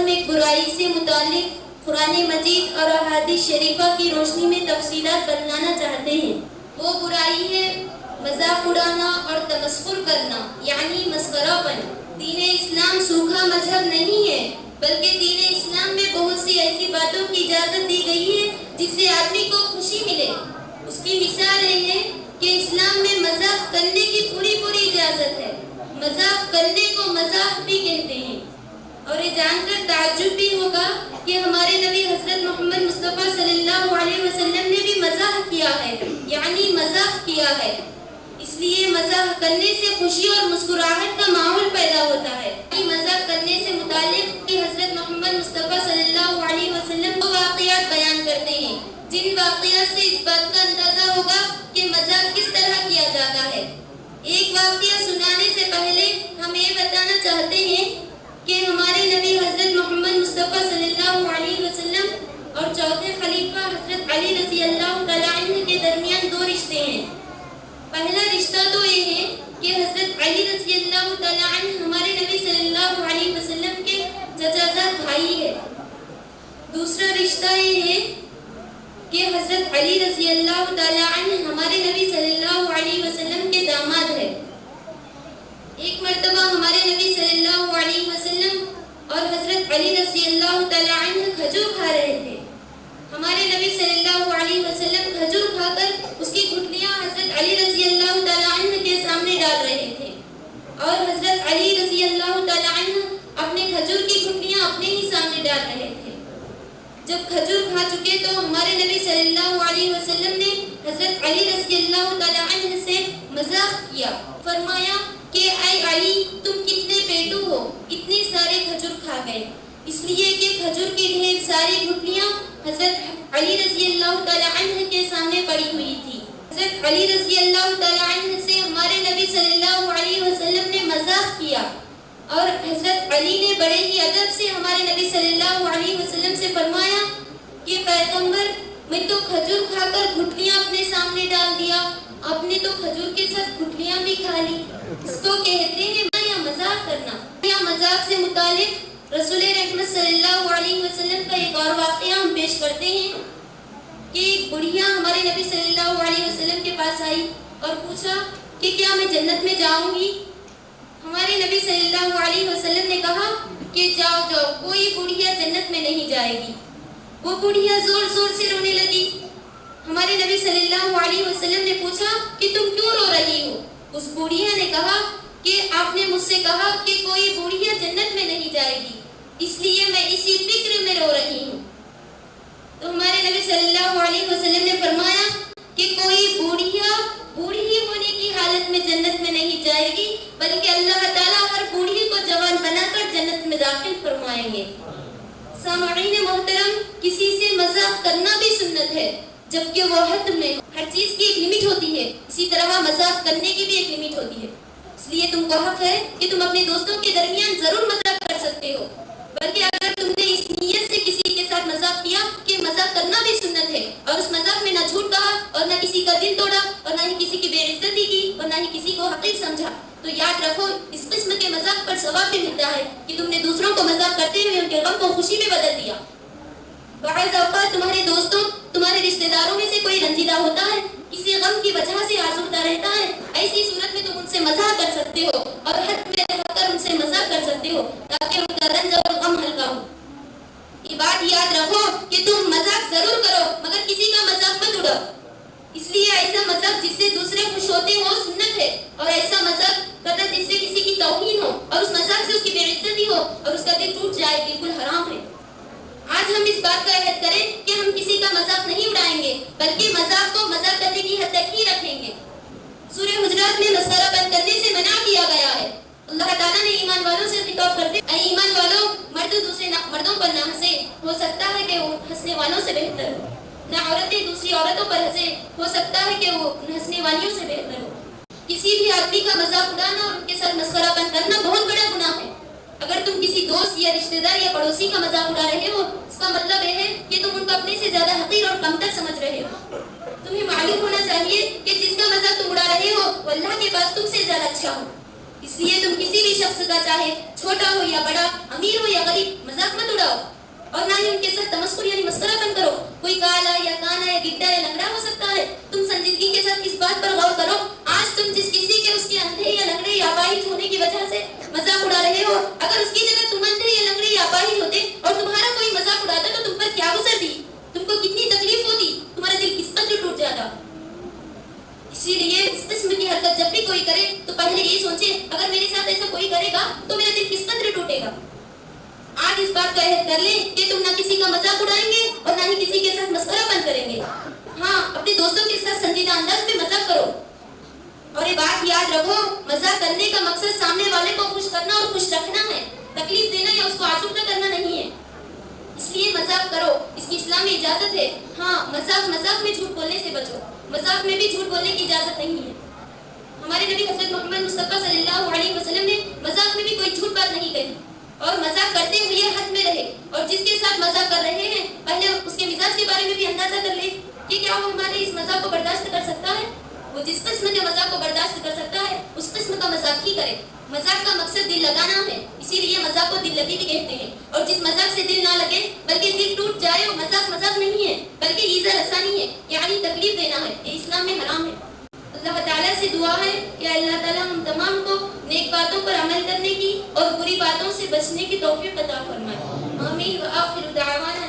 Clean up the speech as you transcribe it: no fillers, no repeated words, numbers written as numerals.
ایک برائی سے متعلق قرآن مجید اور احادیث شریفہ کی روشنی میں تفصیلات بتلانا چاہتے ہیں۔ وہ برائی ہے مذاق اڑانا اور تمسخر کرنا، یعنی مسخرہ پن۔ دین اسلام سوکھا مذہب نہیں ہے، بلکہ دین اسلام میں بہت سی ایسی باتوں کی اجازت دی گئی ہے جس سے آدمی کو خوشی ملے۔ اس کی مثال یہ ہے کہ اسلام میں مذاق کرنے کی پوری اجازت ہے۔ مذاق کرنے کو مذاق بھی کہتے ہیں، اور یہ جان کر تعجب بھی ہوگا کہ ہمارے نبی حضرت محمد مصطفیٰ صلی اللہ علیہ وسلم نے بھی مزاح کیا ہے، یعنی مذاق کیا ہے۔ اس لیے مذاق کرنے سے خوشی اور مسکراہٹ کا ماحول پیدا ہوتا ہے۔ مذاق کرنے سے متعلق کہ حضرت محمد مصطفیٰ صلی اللہ علیہ وسلم وہ واقعات بیان کرتے ہیں جن واقعات سے اس بات کا اندازہ ہوگا کہ مذاق کس طرح کیا جاتا ہے۔ ایک واقعہ سنانے سے پہلے ہم یہ بتانا چاہتے ہیں کہ ہمارے نبی حضرت محمد مصطفیٰ صلی اللہ علیہ وسلم اور چوتھے خلیفہ حضرت علی رضی اللہ تعالیٰ عنہ کے درمیان دو رشتے ہیں۔ پہلا رشتہ تو یہ ہے کہ حضرت علی رضی اللہ تعالیٰ عنہ ہمارے نبی صلی اللہ علیہ وسلم کے چچا زاد بھائی ہے۔ دوسرا رشتہ یہ ہے کہ حضرت علی رضی اللہ تعالیٰ عنہ ہمارے نبی صلی اللہ علیہ وسلم کے داماد ہے۔ ایک مرتبہ ہمارے نبی صلی اللہ علیہ وسلم اور حضرت علی رضی اللہ تعالیٰ عنہ کھجور کھا رہے تھے۔ ہمارے نبی صلی اللہ علیہ وسلم کھجور کھا کر اس کی گٹلیاں حضرت علی رضی اللہ تعالیٰ عنہ کے سامنے ڈال رہے تھے، اور حضرت علی رضی اللہ تعالیٰ عنہ اپنے کھجور کی گٹلیاں اپنے ہی سامنے ڈال رہے تھے۔ جب کھجور کھا چکے تو ہمارے نبی صلی اللہ علیہ وسلم نے حضرت علی رضی اللہ تعالیٰ عنہ سے مذاق کیا، فرمایا کہ اے علی، تم کتنے پیٹو ہو، اتنے سارے کھجور کھا گئے۔ اس لیے کہ کھجور کی ڈھیر ساری گٹلیاں حضرت علی رضی اللہ تعالیٰ عنہ کے سامنے پڑی ہوئی تھی۔ حضرت علی رضی اللہ تعالیٰ عنہ سے ہمارے نبی صلی اللہ علیہ وسلم نے مذاق کیا، اور حضرت علی نے بڑے ہی ادب سے ہمارے نبی صلی اللہ علیہ وسلم سے فرمایا کہ پیغمبر، میں تو کھجور کھا کر گٹلیاں اپنے سامنے ڈال دیا، آپ نے تو کھجور کے ساتھ گٹلیاں بھی کھا لی۔ اس کو کہتے ہیں یا مذاق کرنا۔ یا مذاق سے متعلق رسول رحمت صلی اللہ علیہ وسلم کا ایک اور واقعہ ہم پیش کرتے ہیں کہ ایک بڑھیا ہمارے نبی صلی اللہ علیہ وسلم کے پاس آئی اور پوچھا کہ کیا میں جنت میں جاؤں گی؟ ہمارے نبی صلی اللہ علیہ وسلم نے کہا کہ جاؤ، کوئی بڑھیا جنت میں نہیں جائے گی۔ وہ بڑھیا زور زور سے رونے لگی۔ ہمارے نبی صلی اللہ علیہ وسلم نے پوچھا کہ تم کیوں رو رہی ہو؟ اس بڑھیا نے کہا کہ آپ نے مجھ سے کہا کہ کوئی بڑھیا جنت میں نہیں جائے گی، اس لیے میں اسی فکر میں رو رہی ہوں۔ تو ہمارے نبی صلی اللہ علیہ وسلم نے فرمایا کہ کوئی بوڑھی ہونے کی حالت میں جنت میں نہیں جائے گی، بلکہ اللہ تعالیٰ ہر بوڑھی کو جوان بنا کر جنت میں داخل فرمائیں گے۔ سامعین محترم، کسی سے مذاق کرنا بھی سنت ہے، جبکہ وہ حد میں۔ ہر چیز کی ایک لمٹ ہوتی ہے، اسی طرح مذاق کرنے کی بھی ایک لمٹ ہوتی ہے۔ اس لیے تم کو حق ہے کہ تم اپنے دوستوں کے درمیان ضرور مذاق کر سکتے ہو، بلکہ اگر تم نے اس نیت سے کسی کے ساتھ مذاق کیا کہ مذاق کرنا بھی سنت ہے، اور اس مذاق میں نہ جھوٹ کہا اور نہ کسی کا دل توڑا اور نہ ہی کسی کی بے عزتی کی اور نہ ہی کسی کو حقیر سمجھا، تو یاد رکھو اس قسم کے مذاق پر ثواب بھی ملتا ہے کہ تم نے دوسروں کو مذاق کرتے ہوئے ان کے غم کو خوشی میں بدل دیا۔ بعض اوقات تمہارے دوستوں، تمہارے رشتہ داروں میں سے کوئی رنجیدہ ہوتا ہے، کسی غم کی وجہ سے آزردہ رہتا ہے، ایسی صورت میں تم ان سے مذاق کر سکتے ہو اور حد میں رہ کر ان سے مذاق کر سکتے ہو تاکہ ان کا رنج اور غم ہلکا ہو۔ یہ بات یاد رکھو کہ تم مذاق ضرور کرو، مگر کسی کا مذاق مت اڑاؤ۔ اس لیے ایسا مذاق جس سے دوسرے خوش ہوتے ہو سنت ہے، اور ایسا مذاق کرنا جس سے کسی کی توہین ہو اور اس مذاق سے اس کی بے عزتی ہو اور اس کا دل ٹوٹ جائے، بالکل حرام ہے۔ آج ہم اس بات کا عہد کریں کہ ہم کسی کا مذاق نہیں اڑائیں گے، بلکہ مذاق کو مذاق کرنے کی حد تک ہی رکھیں گے۔ سورہ حجرات میں مسخرہ بند کرنے سے منع کیا گیا ہے۔ اللہ تعالیٰ نے ایمان والوں سے خطاب کرتے، اے ایمان والوں، مرد دوسرے مردوں پر نہ ہنسے، ہو سکتا ہے کہ وہ ہنسنے والوں سے بہتر ہو، نہ عورتیں دوسری عورتوں پر ہنسے، ہو سکتا ہے کہ وہ ہنسنے والیوں سے بہتر ہو۔ کسی بھی آدمی کا مذاق اڑانا اور ان کے ساتھ مسخرہ بند کرنا بہت بڑا گناہ ہے۔ اگر تم کسی دوست یا رشتہ دار یا پڑوسی کا مذاق اڑا رہے ہو، اس کا مطلب یہ ہے کہ تم ان کو اپنے سے زیادہ حقیر اور کمتر سمجھ رہے ہو۔ تمہیں معلوم ہونا چاہیے کہ جس کا مذاق تم اڑا رہے ہو وہ اللہ کے پاس تم سے زیادہ اچھا ہو۔ اس لیے تم کسی بھی شخص کا، چاہے چھوٹا ہو یا بڑا، امیر ہو یا غریب، مذاق مت اڑاؤ۔ اڑاؤ اور نہ ہی ان کے ساتھ تمسخر یعنی مسخرہ بن کرو. کوئی کالا یا کانا یا گڈا یا لنگڑا ہو سکتا ہے. تم سنجیدگی کے ساتھ اس بات پر غور کرو. آج تم جس کسی کے اس کے اندھے یا لنگڑے یا اپاہج ہونے کی وجہ سے مذاق اڑا رہے ہو, اگر اس کی جگہ تم اندھے یا لنگڑے یا اپاہج ہوتے اور تمہارا کوئی مذاق اڑاتا تو تم پر کیا گزرتی, تم کو کتنی تکلیف ہوتی, تمہارا دل کس قدر ٹوٹ جاتا. اسی لیے اس قسم کی حرکت جب بھی کوئی کرے تو پہلے یہ سوچے اگر میرے ساتھ ایسا کوئی کرے گا تو میرا دل کس قدر ٹوٹے گا. آج اس بات کا عہد کر لیں کہ تم نہ کسی کا مذاق اڑائیں گے اور نہ ہی کسی کے ساتھ مسخرہ بن کریں گے. ہاں, اپنے دوستوں کے ساتھ سنجیدہ انداز میں مذاق کرو اور یہ بات یاد رکھو, مذاق کرنے کا مقصد سامنے والے کو خوش کرنا اور خوش رکھنا ہے, تکلیف دینا یا اس کو آسودہ کرنا نہیں ہے. اس لیے مذاق کرو, اس کی اسلام میں اجازت ہے. ہاں, مذاق میں جھوٹ بولنے سے بچو, مذاق میں بھی جھوٹ بولنے کی اجازت نہیں ہے. ہمارے نبی حضرت محمد مصطفیٰ صلی اللہ علیہ وسلم نے مذاق میں بھی کوئی جھوٹ بات نہیں کہی اور مذاق کرتے ہوئے حد میں رہے. اور جس کے ساتھ مذاق کر رہے ہیں پہلے اس کے مزاج کے بارے میں بھی اندازہ کر لے کہ کیا وہ ہمارے اس مذاق کو برداشت کر سکتا ہے. وہ جس قسم کے مذاق کو برداشت کر سکتا ہے اس قسم کا مذاق ہی کرے. مذاق کا مقصد دل لگانا ہے, اسی لیے مذاق کو دل لگی بھی کہتے ہیں. اور جس مذاق سے دل نہ لگے بلکہ دل ٹوٹ جائے وہ مذاق نہیں ہے بلکہ ایذا رسانی ہے, یعنی تکلیف دینا ہے. یہ اسلام میں حرام ہے. اللہ تعالیٰ سے دعا ہے کہ اللہ تعالیٰ ہم تمام کو نیک باتوں پر عمل کرنے کی اور بری باتوں سے بچنے کی توفیق عطا فرمائے. آمین. وآخر دعوانا